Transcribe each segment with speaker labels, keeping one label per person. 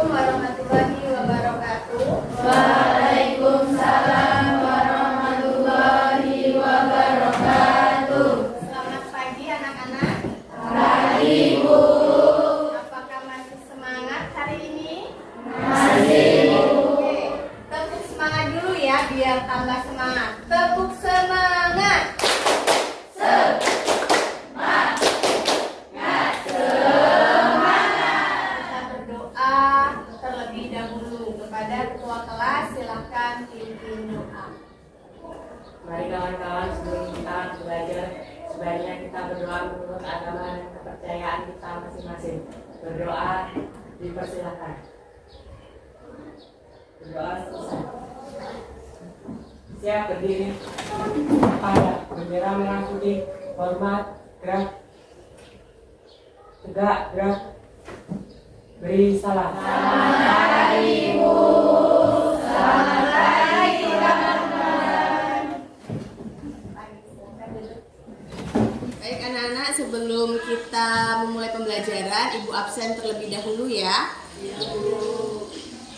Speaker 1: warahmatullahi wabarakatuh.
Speaker 2: Waalaikumsalam warahmatullahi wabarakatuh.
Speaker 1: Selamat pagi anak-anak.
Speaker 2: Pagi, Bu.
Speaker 1: Apakah masih semangat hari ini?
Speaker 2: Masih.
Speaker 1: Oke, tepuk semangat dulu ya biar tambah semangat. Tepuk semangat. Kita berdoa terlebih dahulu kepada ketua kelas. Silahkan pimpin doa.
Speaker 3: Mari kawan-kawan, sebelum kita belajar, sebaiknya kita berdoa menurut agama dan kepercayaan kita masing-masing. Berdoa dipersilakan. Berdoa selesai. Siap berdiri. Pada bendera merah putih, hormat, gerak, tegak, gerak, beri salam.
Speaker 2: Selamat pagi, Bu. Selamat pagi, teman-teman.
Speaker 1: Baik anak-anak, sebelum kita memulai pembelajaran, Ibu absen terlebih dahulu ya.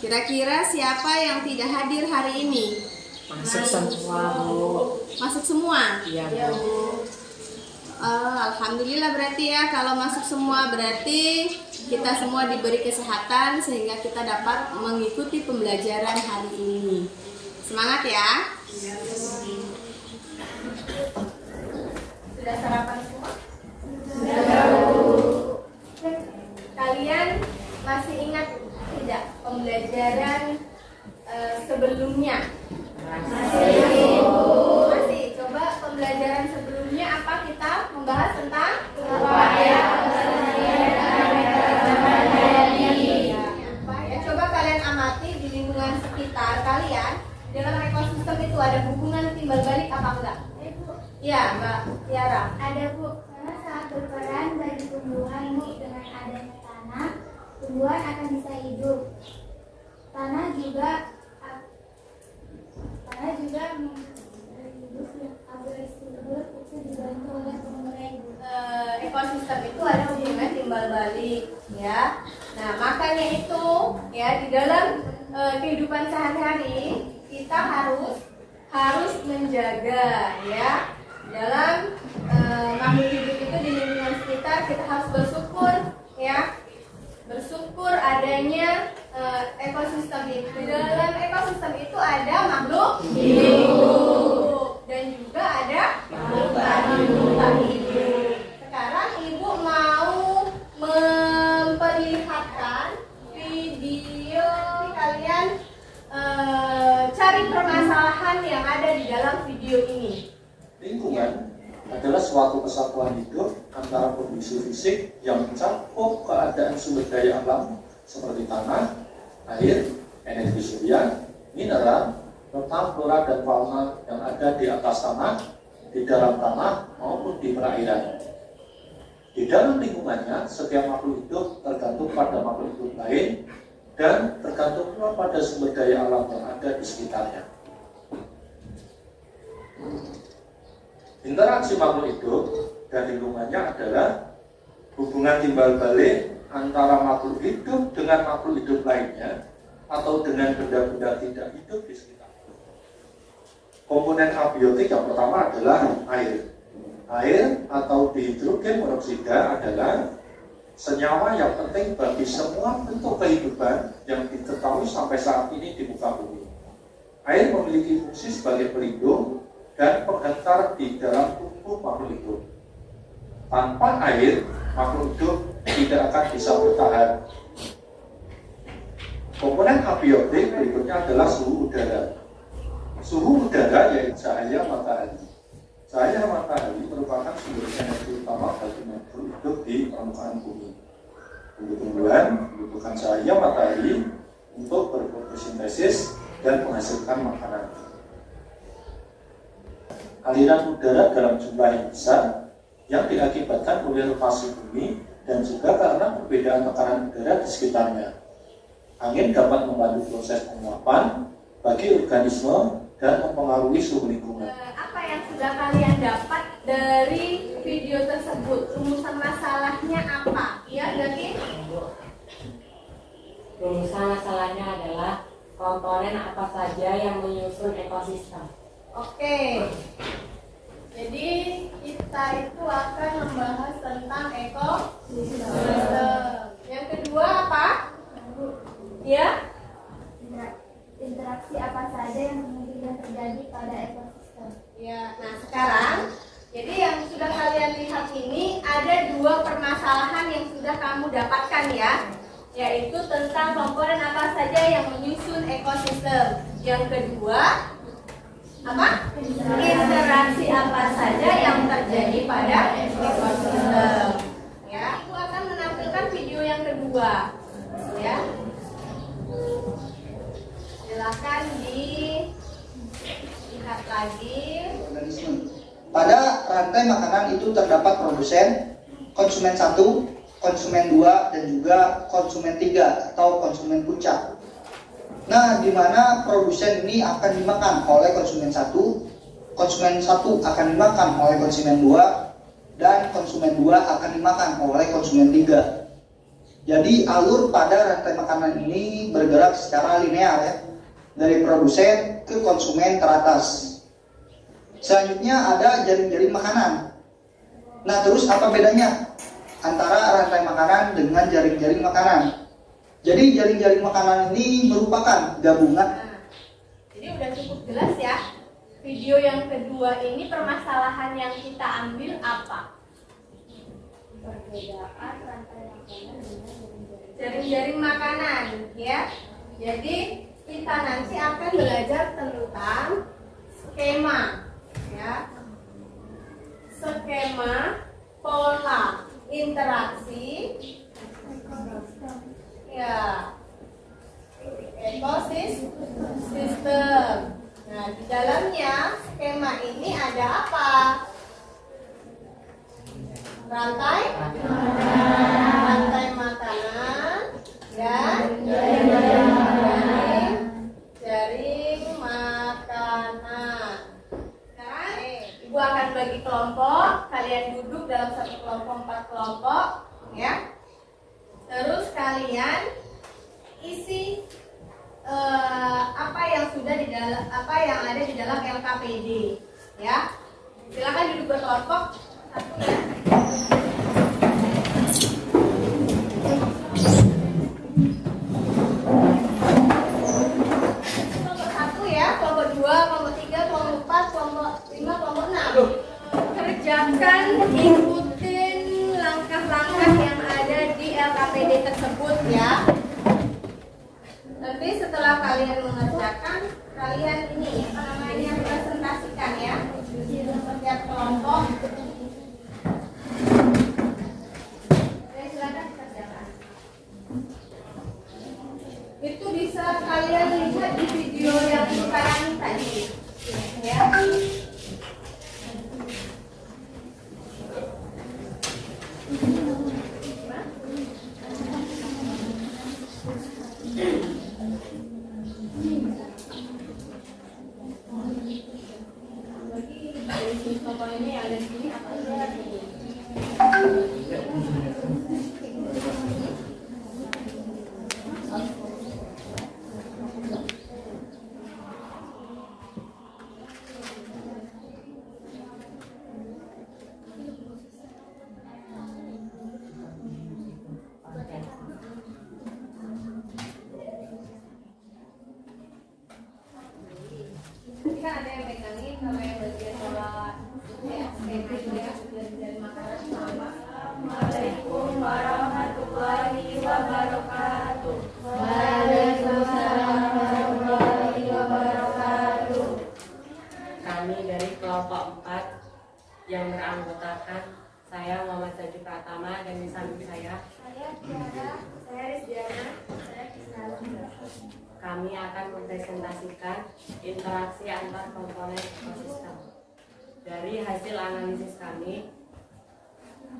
Speaker 1: Kira-kira siapa yang tidak hadir hari ini?
Speaker 3: Masuk semua, Bu.
Speaker 1: Masuk semua?
Speaker 3: Iya, Bu.
Speaker 1: Alhamdulillah berarti ya, kalau masuk semua berarti kita semua diberi kesehatan sehingga kita dapat mengikuti pembelajaran hari ini. Semangat ya. Sudah sarapan semua?
Speaker 2: Sudah, Bu.
Speaker 1: Kalian masih ingat tidak pembelajaran sebelumnya?
Speaker 2: Masih, Bu.
Speaker 1: Masih. Coba pembelajaran sebelumnya apa kita membahas tentang
Speaker 2: Upaya
Speaker 1: ya, coba kalian amati di lingkungan sekitar kalian. Dalam ekosistem itu ada hubungan timbal balik apa enggak? Iya, Mbak Tiara.
Speaker 4: Ada, Bu, karena sangat berperan bagi tumbuhan, Bu. Dengan adanya tanah, tumbuhan akan bisa hidup. Tanah juga hidup agar subur itu dibantu oleh pengurai, Bu.
Speaker 1: Ekosistem itu ada hubungan timbal balik, ya. Nah, makanya itu ya di dalam kehidupan sehari-hari kita harus menjaga ya. Dalam makhluk hidup itu di lingkungan sekitar kita harus bersyukur ya. Bersyukur adanya ekosistem itu. Di dalam ekosistem itu ada makhluk hidup dan juga ada makhluk tak hidup. Sekarang Ibu mau memperlihatkan video kalian cari permasalahan yang ada di dalam video ini.
Speaker 5: Lingkungan adalah suatu kesatuan hidup antara kondisi fisik yang mencakup keadaan sumber daya alam seperti tanah, air, energi surya, mineral, serta flora dan fauna yang ada di atas tanah, di dalam tanah, maupun di perairan. Di dalam lingkungannya, setiap makhluk hidup tergantung pada makhluk hidup lain dan tergantung pula pada sumber daya alam yang ada di sekitarnya. Interaksi makhluk hidup dan lingkungannya adalah hubungan timbal balik antara makhluk hidup dengan makhluk hidup lainnya atau dengan benda-benda tidak hidup di sekitar. Komponen abiotik yang pertama adalah air. Air atau dihidrogen monoksida adalah senyawa yang penting bagi semua bentuk kehidupan yang diketahui sampai saat ini di muka bumi. Air memiliki fungsi sebagai pelindung dan penghantar di dalam tubuh makhluk hidup. Tanpa air, makhluk hidup tidak akan bisa bertahan. Komponen abiotik berikutnya adalah suhu udara. Suhu udara yaitu cahaya matahari. Cahaya matahari merupakan sumber energi utama bagi makhluk hidup di permukaan bumi. Tumbuh-tumbuhan membutuhkan cahaya matahari untuk berfotosintesis dan menghasilkan makanan. Aliran udara dalam jumlah yang besar yang diakibatkan oleh rotasi bumi dan juga karena perbedaan tekanan udara di sekitarnya. Angin dapat membantu proses penguapan bagi organisme dan mempengaruhi suhu lingkungan.
Speaker 1: Apa yang sudah kalian dapat dari video tersebut? Rumusan masalahnya apa? Iya, berarti
Speaker 3: Rumusan Sisa masalahnya adalah komponen apa saja yang menyusun ekosistem.
Speaker 1: Oke. Jadi kita itu akan membahas tentang ekosistem. Yang kedua apa? Ya?
Speaker 4: Interaksi apa saja yang kemungkinan terjadi pada ekosistem.
Speaker 1: Ya. Nah sekarang, jadi yang sudah kalian lihat ini ada dua permasalahan yang sudah kamu dapatkan ya, yaitu tentang komponen apa saja yang menyusun ekosistem. Yang kedua apa? Interaksi apa saja yang terjadi pada ekosistem. Ya, aku akan menampilkan video yang kedua. Ya, silakan dilihat lagi.
Speaker 6: Organisme. Pada rantai makanan itu terdapat produsen, konsumen 1, konsumen 2, dan juga konsumen 3 atau konsumen puncak. Nah, di mana produsen ini akan dimakan oleh konsumen 1 akan dimakan oleh konsumen 2, dan konsumen 2 akan dimakan oleh konsumen 3. Jadi alur pada rantai makanan ini bergerak secara linear ya, dari produsen ke konsumen teratas. Selanjutnya ada jaring-jaring makanan. Nah, terus apa bedanya antara rantai makanan dengan jaring-jaring makanan? Jadi jaring-jaring makanan ini merupakan gabungan.
Speaker 1: Nah, jadi udah cukup jelas ya. Video yang kedua ini permasalahan yang kita ambil apa?
Speaker 4: Perbedaan rantai makanan dengan
Speaker 1: Jaring-jaring makanan ya. Jadi kita nanti akan belajar tentang skema ya. Skema pola interaksi ya ekosistem. Nah, di dalamnya skema ini ada apa? Rantai makanan dan jaring makanan. Sekarang Ibu akan bagi kelompok, kalian duduk dalam satu kelompok 4 kelompok ya. Terus kalian isi apa yang ada di dalam LKPD ya. Silakan duduk berkelompok satu ya. Kelompok 1 ya, kelompok 2, kelompok 3, kelompok 4, kelompok 5, kelompok 6. Kerjakan, ikutin langkah-langkah yang ada di LKPD tersebut ya. Nanti setelah kalian mengerjakan, kalian ini apa namanya presentasikan ya di setiap kelompok. Oke, silakan dikerjakan. Itu bisa kalian lihat di video yang sekarang tadi ya. Contoh ini yang ada di sini apa saja? Ini kan ada yang pegangin sama yang bagian bawah ya, dari makanan sama. Assalamualaikum warahmatullahi wabarakatuh. Waalaikumsalam warahmatullahi wabarakatuh.
Speaker 3: Kami dari kelompok 4 yang beranggotakan saya Muhammad Sajid Pratama dan di samping saya
Speaker 4: Tiara, saya Rizdiana, saya Krisna.
Speaker 3: kami akan mempresentasikan interaksi antar komponen ekosistem. Dari hasil analisis kami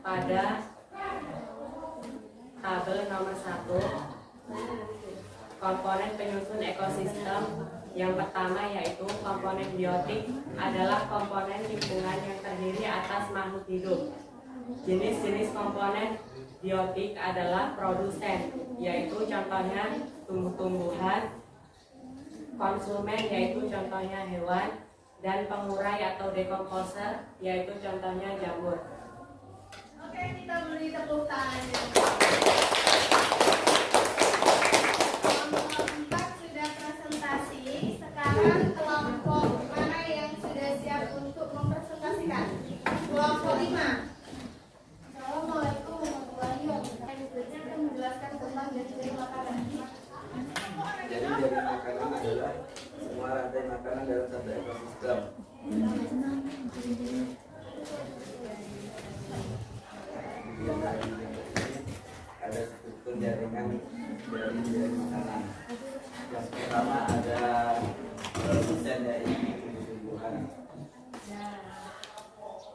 Speaker 3: pada tabel nomor 1, komponen penyusun ekosistem yang pertama yaitu komponen biotik adalah komponen lingkungan yang terdiri atas makhluk hidup. Jenis-jenis komponen biotik adalah produsen, yaitu contohnya tumbuh-tumbuhan, konsumen yaitu contohnya hewan, dan pengurai atau dekomposer yaitu contohnya jamur.
Speaker 1: Oke, kita beri tepuk tangan. Kelompok 4 sudah presentasi. Sekarang kelompok mana yang sudah siap untuk mempresentasikan? Kelompok 5. Assalamualaikum warahmatullahi wabarakatuh. Berikutnya akan menjelaskan tentang dari makanan.
Speaker 2: Jadi dari makanan adalah semua rantai makanan dalam satu ekosistem. Ada struktur jaringan dari makanan. Yang pertama ada produsen dari tumbuh-tumbuhan.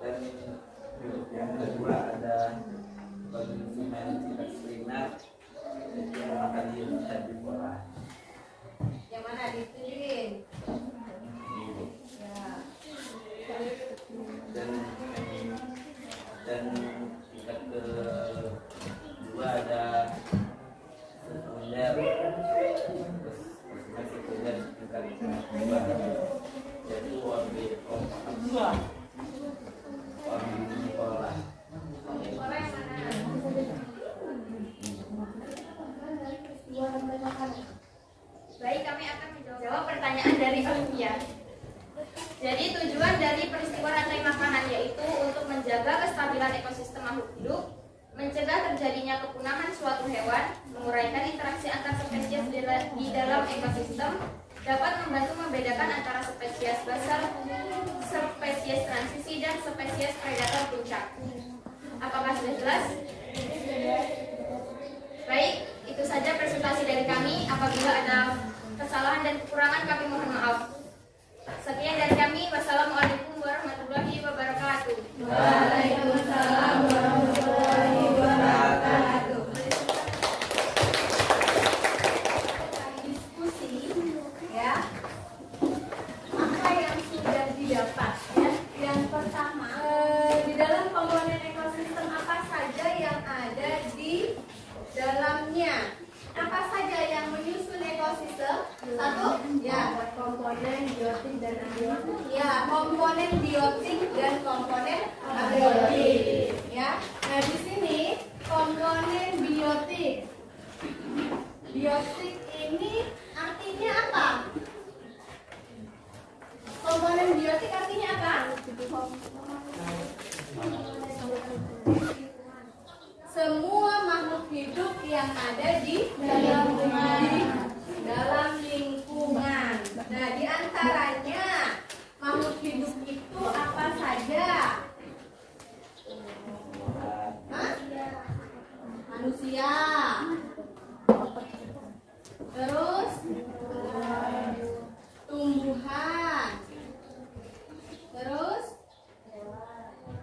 Speaker 2: Dan yang kedua ada konsumen kuliner yang akan herbivora.
Speaker 1: Yang mana ditunjukin? Ya.
Speaker 2: Dan tingkat kedua ada sekunder, terus sekunder tingkat kedua yaitu omnivora.
Speaker 1: Orang mana?
Speaker 7: Baik, kami akan menjawab pertanyaan dari Olivia. Jadi tujuan dari peristiwa rantai makanan yaitu untuk menjaga kestabilan ekosistem makhluk hidup, mencegah terjadinya kepunahan suatu hewan, menguraikan interaksi antar spesies di dalam ekosistem, dapat membantu membedakan antara spesies basal, spesies transisi, dan spesies predator puncak. Apakah sudah jelas? Baik, itu saja presentasi dari kami. Apabila ada kesalahan dan kekurangan, kami mohon maaf. Sekian dari kami. Wassalamualaikum warahmatullahi wabarakatuh.
Speaker 1: Waalaikumsalam warahmatullahi wabarakatuh. Diskusi ya. Apa yang sudah didapat ya? Yang pertama, di dalam komponen ekosistem apa saja yang ada di dalamnya? Apa saja yang menyusun ekosistem? Satu, ya, komponen biotik dan abiotik. Ya, komponen biotik dan komponen abiotik. Ya, nah di sini komponen biotik. Biotik ini artinya apa? Komponen biotik artinya apa? Semua makhluk hidup yang ada di dalam lingkungan. Nah, di antaranya makhluk hidup itu apa saja? Hah? Manusia. Terus tumbuhan. Terus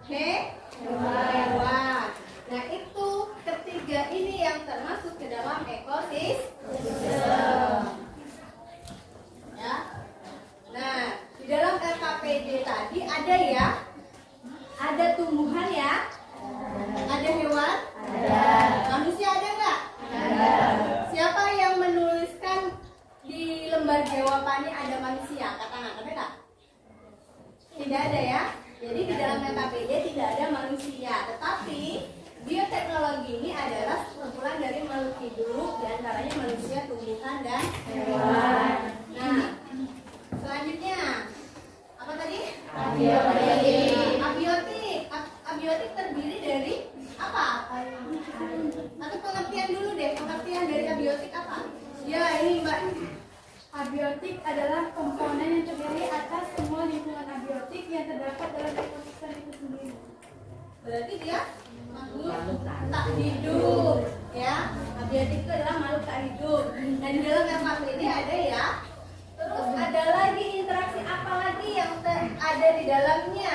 Speaker 1: hewan. Nah, itu ketiga ini yang termasuk ke dalam ekosistem. Ya. Nah, di dalam LKPD tadi ada ya? Ada tumbuhan ya? Ada hewan? Ada. Manusia ada nggak? Ada. Siapa yang menuliskan di lembar jawabannya ada manusia? Katakan, ada nggak? Tidak ada ya? Jadi di dalam LKPD tidak ada manusia, tetapi bioteknologi ini adalah kumpulan dari makhluk hidup, diantaranya manusia, tumbuhan, dan hewan. Nah, selanjutnya apa tadi? Abiotik. Abiotik terdiri dari apa? Atau pengertian dulu deh, pengertian dari abiotik apa? Ya ini Mbak.
Speaker 4: Abiotik adalah komponen yang terdiri atas semua lingkungan abiotik yang terdapat dalam ekosistem itu sendiri.
Speaker 1: Berarti dia makhluk tak hidup, ya. Abiotik itu adalah makhluk tak hidup. Nah di dalam LKPD ada ya. Terus ada lagi interaksi apa lagi yang ada di dalamnya?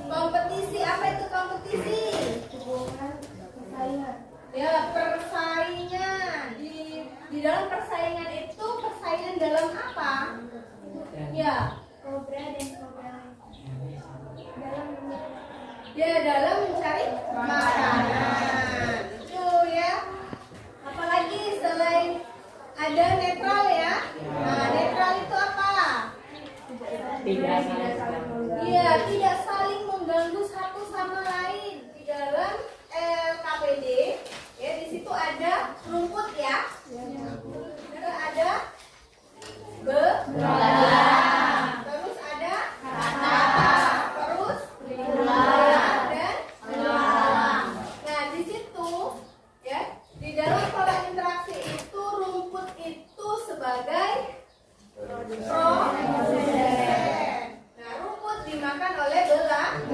Speaker 1: Kompetisi. Apa itu kompetisi? Ya, persaingan. Di dalam persaingan itu persaingan dalam apa? Ya, dalam mencari makanan. Itu ya. Apalagi selain
Speaker 3: Tidak saling
Speaker 1: Iya, tidak saling mengganggu satu sama lain. Di dalam KPD, ya di situ ada rumput ya. Juga ada belalang. Terus ada kata. Terus belalang dan belalang. Nah, di situ ya, di dalam pola interaksi itu rumput itu sebagai produsen. Nah, rumput dimakan oleh belalang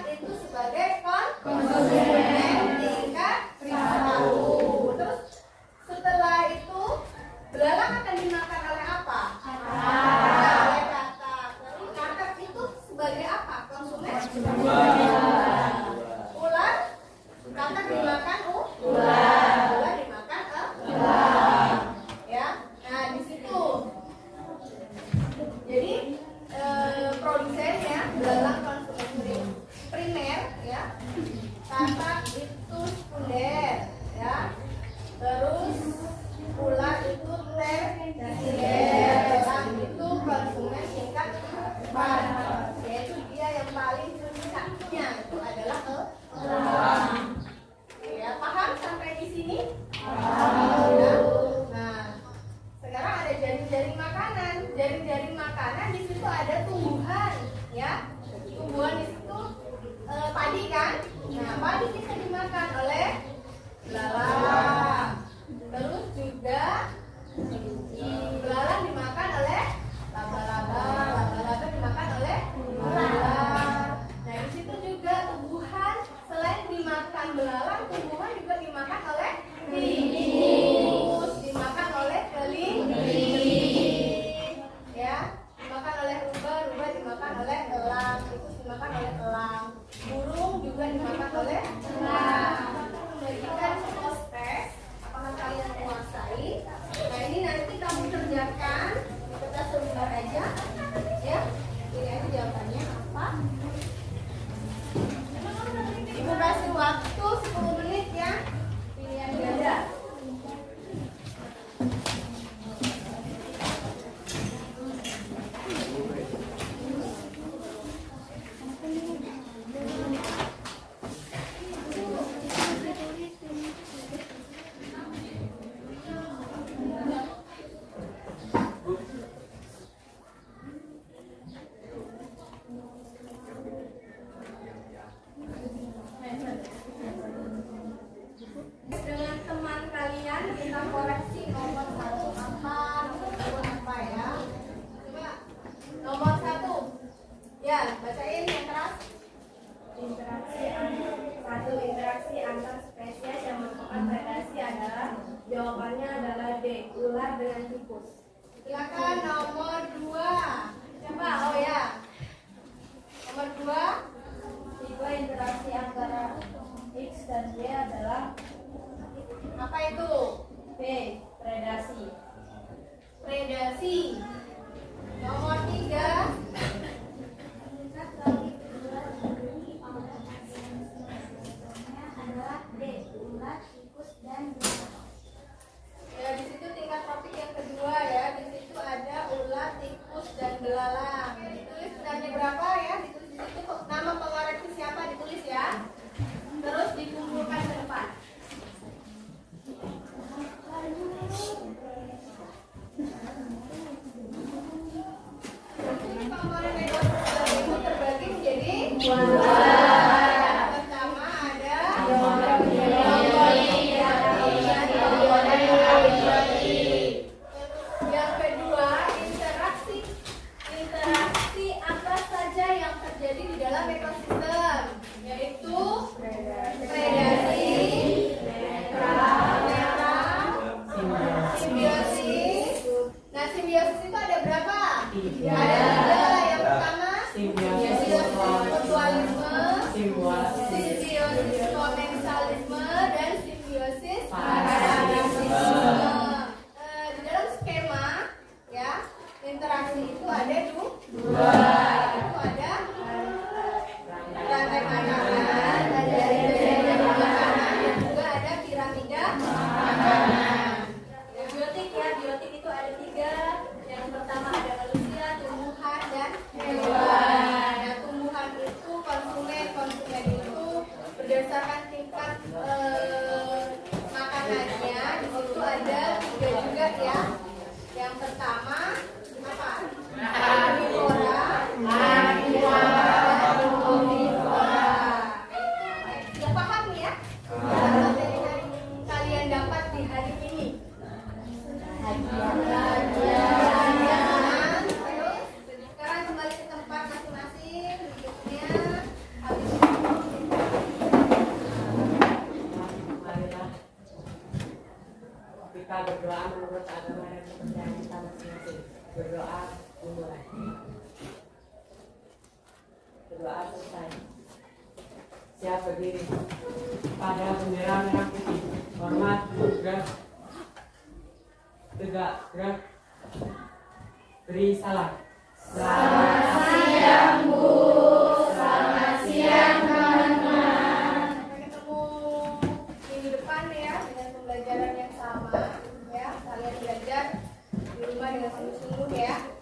Speaker 1: itu sebagai konsumen tingkat 1. Terus setelah itu belalang akan dimakan oleh apa? Oleh katak. Lalu katak itu sebagai apa? Konsumen? Ular? Katak dimakan ular. Ular dimakan ular. Ya. Nah, di situ. Jadi produsen ya, belalang konsumen primer ya. Katak itu sekunder ya. Terus ular itu tersier. Belalang itu konsumen tingkat 4. Yaitu dia yang paling puncaknya itu adalah belalang. Ya, paham sampai di sini? Ya. Nah, sekarang ada jaring-jaring makanan. Jaring-jaring makanan di situ ada tumbuhan, ya. Tumbuhan di situ padi kan? Nah, padi bisa dimakan oleh belalang. Terus juga belalang dimakan oleh laba-laba. Laba-laba dimakan oleh belalang. Nah, di situ juga tumbuhan selain dimakan belalang, tumbuhan juga dimakan oleh tikus, dimakan oleh kelinci, ya, dimakan oleh rubah dimakan oleh elang, tikus dimakan oleh elang, burung juga dimakan oleh elang. Memberikan tes, apakah kalian menguasai? Nah, ini nanti kamu kerjakan di kertas sebentar aja, ya. Ini aja jawabannya apa? Ibu kasih waktu 10 menit ya. Pilihan ganda. Dengan teman kalian kita koreksi nomor 1 apa, nomor 2 apa ya. Coba nomor 1. Ya, bacain yang keras. Interaksi antar spesies yang merupakan predasi adalah, jawabannya adalah D, ular dengan tikus. Silakan nomor 2. Coba, oh ya. Nomor 2. Tipe interaksi antara X dan Y adalah apa itu? B, predasi. Predasi. Nomor 3.
Speaker 4: adalah D, ular, tikus, dan belalang.
Speaker 1: Ya, di situ tingkat topik yang kedua ya. Di situ ada ular, tikus, dan belalang. Ditulis nilai berapa ya? Ditulis di situ nama pengoreksi siapa ditulis ya. Terus dikumpulkan ke depan. Ini komponen negosiasi itu terbagi menjadi dua. Pertama ada yang kedua interaksi apa saja yang terjadi di dalam ekosistem, yaitu predasi, simbiosis. Nah, simbiosis itu ada berapa? Ada 3. Yang pertama simbiosis mutualisme, simbiosis komensalisme, dan simbiosis parasitisme. Di dalam skema ya, interaksi itu ada 2. Itu ada rantai makanan, ada jaring makanan, dan juga ada piramida makanan. Biotik ya, biotik itu ada 3. Yang pertama ada manusia, tumbuhan,
Speaker 3: Berdoa dimulai. Berdoa selesai. Siap berdiri pada bendera merah putih. Hormat, gerak. Tegak, gerak. Beri salam.
Speaker 1: Selamat siang, Bu. Selamat siang, teman-teman. Sampai ketemu minggu depan ya dengan pembelajaran yang sama ya. Kalian belajar di rumah dengan sungguh-sungguh ya.